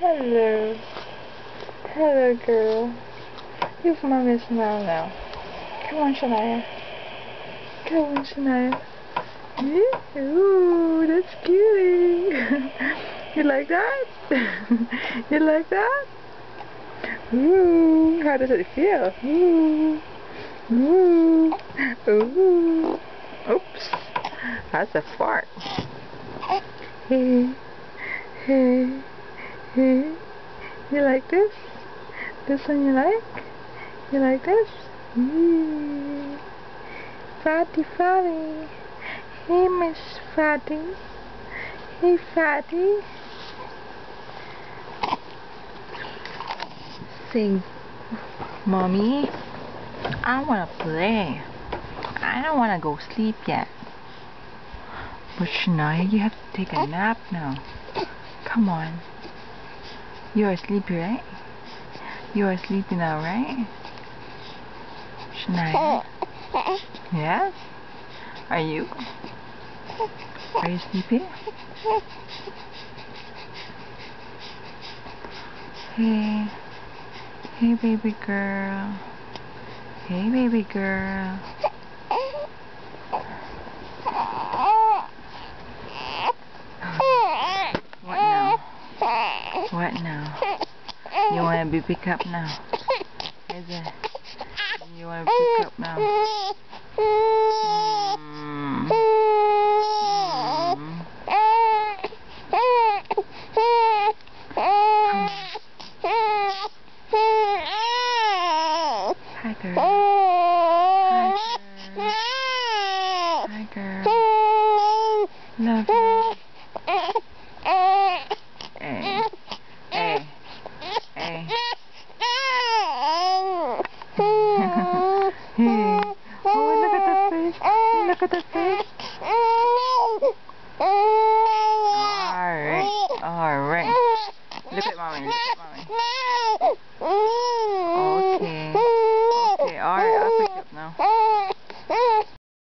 Hello. Hello, girl. Give mommy a smile now. Come on, Shania. Come on, Shania. Yeah. Ooh, that's cute. You like that? You like that? Ooh, how does it feel? Ooh. Ooh. Ooh. Oops. That's a fart. Hey. Hey. Hey. You like this? This one you like? You like this? Fatty, fatty. Hey, Miss Fatty. Hey, Fatty. Say, Mommy, I want to play. I don't want to go sleep yet. But Shania, you have to take a nap now. Come on. You're sleepy, right? You're sleepy now, right? Shania? Yes? Are you? Are you sleepy? Hey. Hey, baby girl. Hey, baby girl. What now? What now? You want to be picked up now? Is it? You want to pick up now? Hi, girl. Hi, girl. Love you. Hey. Hey. Hey. Hey. Oh, look at that face. Look at that face. Alright. Alright. Look at mommy.